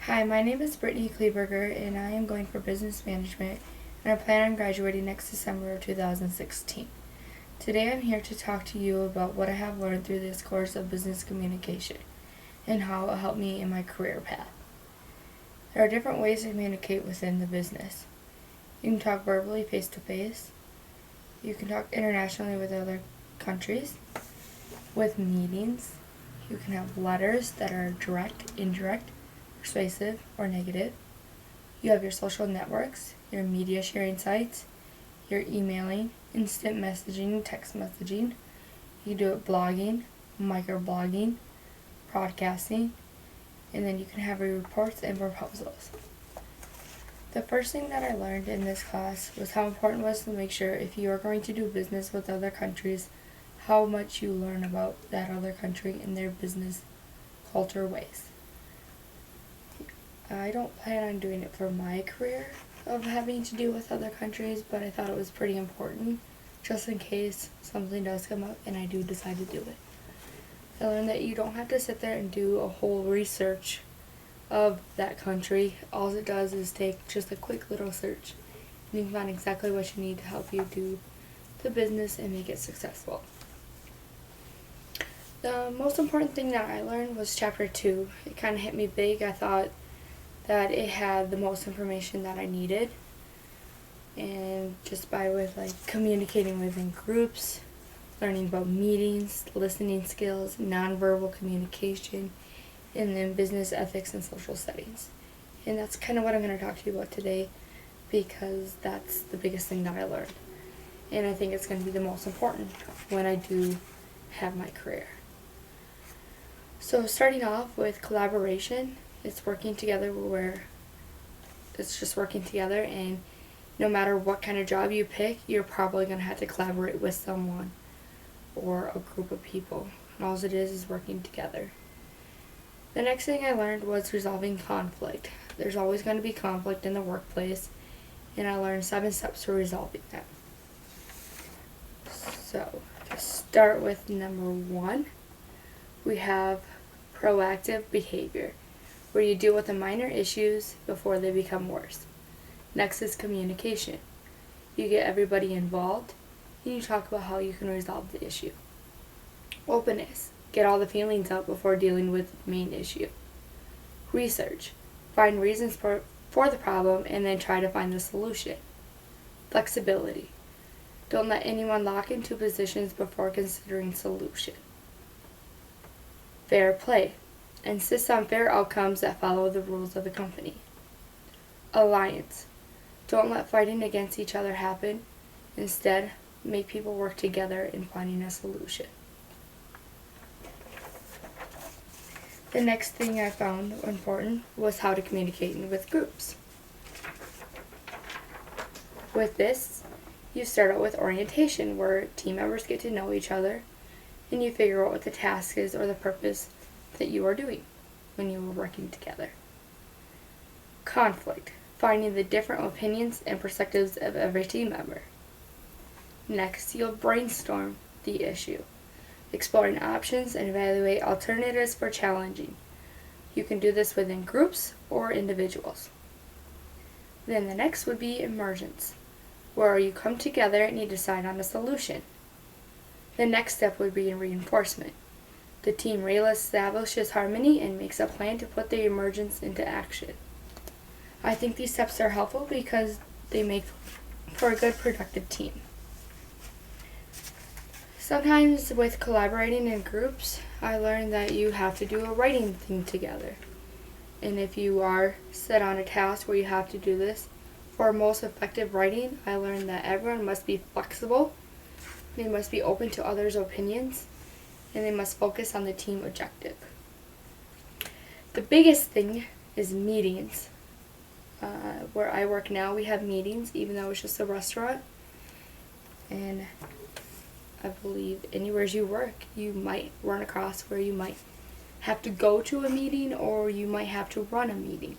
Hi, my name is Brittany Kleberger, and I am going for business management, and I plan on graduating next December of 2016. Today I'm here to talk to you about what I have learned through this course of business communication and how it helped me in my career path. There are different ways to communicate within the business. You can talk verbally face to face. You can talk internationally with other countries. With meetings, you can have letters that are direct, indirect, persuasive, or negative. You have your social networks, your media sharing sites, your emailing, instant messaging, text messaging. You do it blogging, microblogging, broadcasting, and then you can have your reports and proposals. The first thing that I learned in this class was how important it was to make sure if you are going to do business with other countries, how much you learn about that other country and their business culture ways. I don't plan on doing it for my career of having to do with other countries, but I thought it was pretty important just in case something does come up and I do decide to do it. I learned that you don't have to sit there and do a whole research of that country. All it does is take just a quick little search and you can find exactly what you need to help you do the business and make it successful. The most important thing that I learned was chapter 2. It kind of hit me big. I thought that it had the most information that I needed, and just communicating within groups, learning about meetings, listening skills, nonverbal communication, and then business ethics and social settings. And that's kind of what I'm going to talk to you about today because that's the biggest thing that I learned, and I think it's going to be the most important when I do have my career. So starting off with collaboration, it's working together where it's just working together, and no matter what kind of job you pick, you're probably going to have to collaborate with someone or a group of people. And all it is working together. The next thing I learned was resolving conflict. There's always going to be conflict in the workplace, and I learned 7 steps to resolving that. So, to start with number 1, we have proactive behavior, where you deal with the minor issues before they become worse. Next is communication. You get everybody involved, and you talk about how you can resolve the issue. Openness. Get all the feelings out before dealing with the main issue. Research. Find reasons for the problem and then try to find the solution. Flexibility. Don't let anyone lock into positions before considering solution. Fair play. Insist on fair outcomes that follow the rules of the company. Alliance. Don't let fighting against each other happen. Instead, make people work together in finding a solution. The next thing I found important was how to communicate with groups. With this, you start out with orientation, where team members get to know each other and you figure out what the task is or the purpose that you are doing when you are working together. Conflict. Finding the different opinions and perspectives of every team member. Next, you'll brainstorm the issue, exploring options and evaluate alternatives for challenging. You can do this within groups or individuals. Then the next would be emergence, where you come together and you decide on a solution. The next step would be reinforcement. The team reestablishes harmony and makes a plan to put the emergence into action. I think these steps are helpful because they make for a good, productive team. Sometimes with collaborating in groups, I learned that you have to do a writing thing together. And if you are set on a task where you have to do this, for most effective writing, I learned that everyone must be flexible, they must be open to others' opinions, and they must focus on the team objective. The biggest thing is meetings. Where I work now, we have meetings, even though it's just a restaurant. And I believe anywhere you work, you might run across where you might have to go to a meeting or you might have to run a meeting.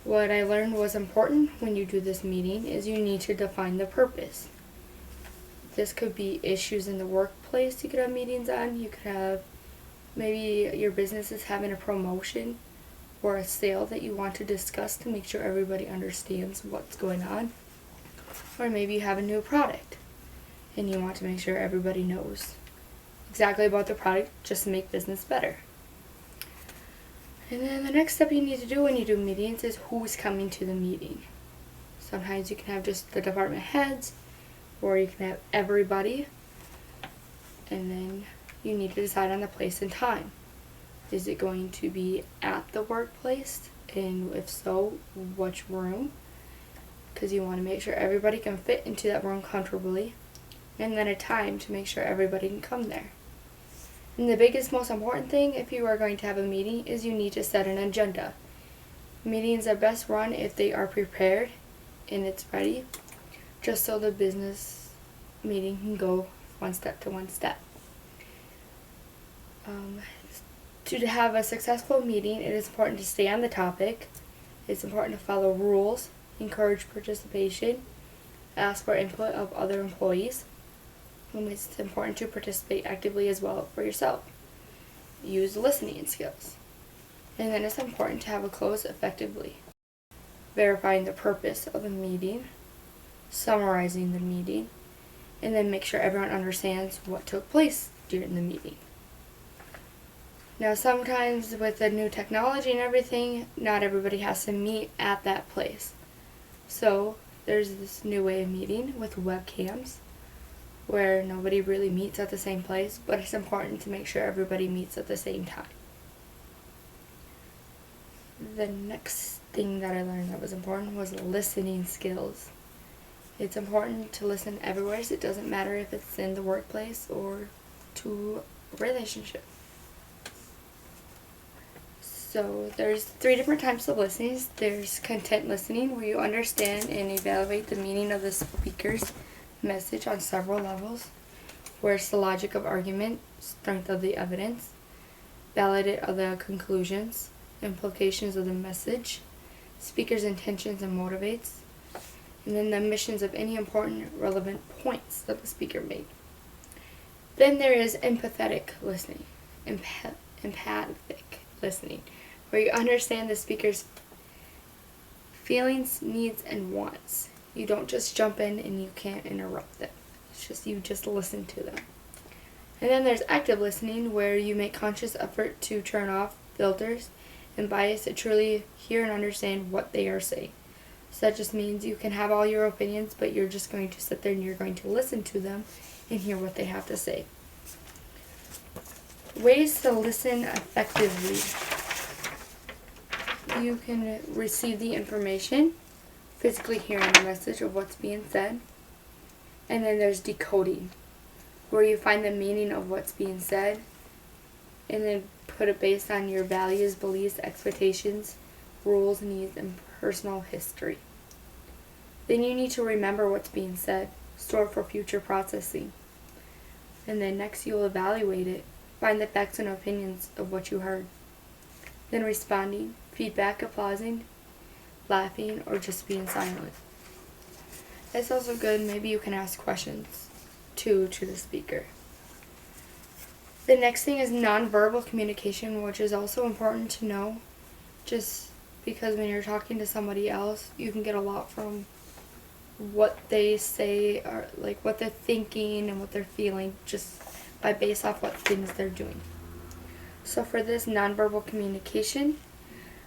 What I learned was important when you do this meeting is you need to define the purpose. This could be issues in the workplace you could have meetings on. You could have maybe your business is having a promotion or a sale that you want to discuss to make sure everybody understands what's going on. Or maybe you have a new product and you want to make sure everybody knows exactly about the product just to make business better. And then the next step you need to do when you do meetings is who's coming to the meeting. Sometimes you can have just the department heads, or you can have everybody. And then you need to decide on the place and time. Is it going to be at the workplace? And if so, which room? Because you want to make sure everybody can fit into that room comfortably. And then a time to make sure everybody can come there. And the biggest, most important thing if you are going to have a meeting is you need to set an agenda. Meetings are best run if they are prepared and it's ready, just so the business meeting can go one step to one step. To have a successful meeting, it is important to stay on the topic. It's important to follow rules, encourage participation, ask for input of other employees. And it's important to participate actively as well for yourself. Use listening skills. And then it's important to have a close effectively. Verifying the purpose of the meeting, summarizing the meeting, and then make sure everyone understands what took place during the meeting. Now sometimes with the new technology and everything, not everybody has to meet at that place. So there's this new way of meeting with webcams where nobody really meets at the same place, but it's important to make sure everybody meets at the same time. The next thing that I learned that was important was listening skills. It's important to listen everywhere, so it doesn't matter if it's in the workplace or to a relationship. So there's 3 different types of listenings. There's content listening, where you understand and evaluate the meaning of the speaker's message on several levels, where it's the logic of argument, strength of the evidence, validate of the conclusions, implications of the message, speaker's intentions and motivates, and then the omissions of any important relevant points that the speaker made. Then there is empathetic listening, empathic listening, where you understand the speaker's feelings, needs, and wants. You don't just jump in and you can't interrupt them. It's just you just listen to them. And then there's active listening, where you make conscious effort to turn off filters and bias to truly hear and understand what they are saying. So that just means you can have all your opinions, but you're just going to sit there and you're going to listen to them and hear what they have to say. Ways to listen effectively. You can receive the information, physically hearing the message of what's being said. And then there's decoding, where you find the meaning of what's being said and then put it based on your values, beliefs, expectations, rules, needs, and personal history. Then you need to remember what's being said, store for future processing. And then next you'll evaluate it, find the facts and opinions of what you heard. Then responding, feedback, applauding, laughing, or just being silent. It's also good, maybe you can ask questions to the speaker. The next thing is nonverbal communication, which is also important to know, just because when you're talking to somebody else, you can get a lot from what they say, or like what they're thinking and what they're feeling, just by based off what things they're doing. So for this nonverbal communication,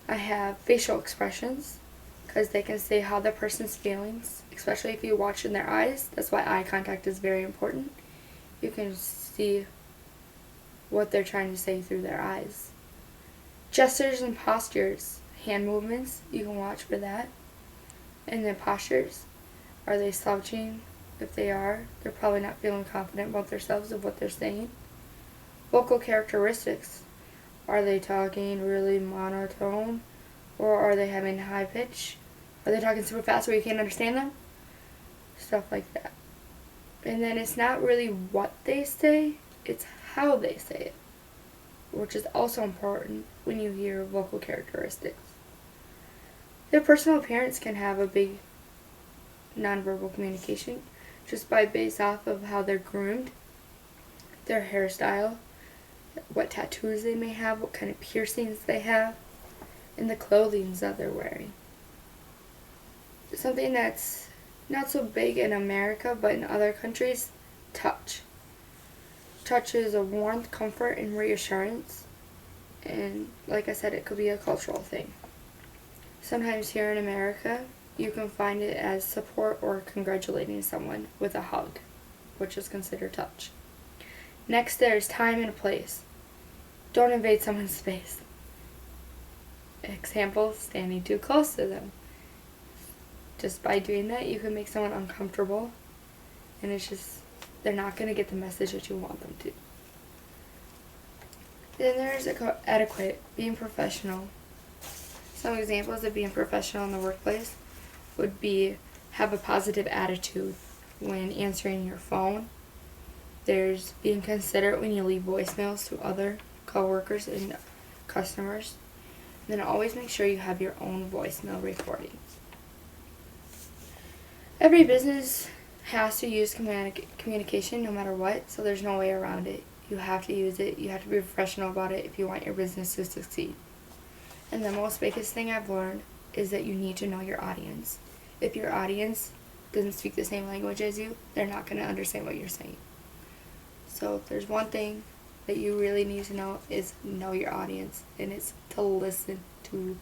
I have facial expressions, because they can say how the person's feeling, especially if you watch in their eyes. That's why eye contact is very important. You can see what they're trying to say through their eyes. Gestures and postures, hand movements, you can watch for that. And then postures, are they slouching? If they are, they're probably not feeling confident about themselves of what they're saying. Vocal characteristics, are they talking really monotone, or are they having high pitch? Are they talking super fast where you can't understand them? Stuff like that. And then it's not really what they say, it's how they say it, which is also important when you hear vocal characteristics. Their personal appearance can have a big nonverbal communication, just by based off of how they're groomed, their hairstyle, what tattoos they may have, what kind of piercings they have, in the clothing that they're wearing. Something that's not so big in America, but in other countries, touch. Touch is a warmth, comfort, and reassurance. And like I said, it could be a cultural thing. Sometimes here in America, you can find it as support or congratulating someone with a hug, which is considered touch. Next, there's time and place. Don't invade someone's space. Example, standing too close to them. Just by doing that, you can make someone uncomfortable, and they're not going to get the message that you want them to. Then there's etiquette, being professional. Some examples of being professional in the workplace would be have a positive attitude when answering your phone. There's being considerate when you leave voicemails to other coworkers and customers. And then always make sure you have your own voicemail recording. Every business has to use communication no matter what, so there's no way around it. You have to use it. You have to be professional about it if you want your business to succeed. And the most biggest thing I've learned is that you need to know your audience. If your audience doesn't speak the same language as you, they're not going to understand what you're saying. So if there's one thing that you really need to know is know your audience, and it's to listen to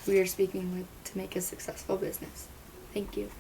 who you're speaking with to make a successful business. Thank you.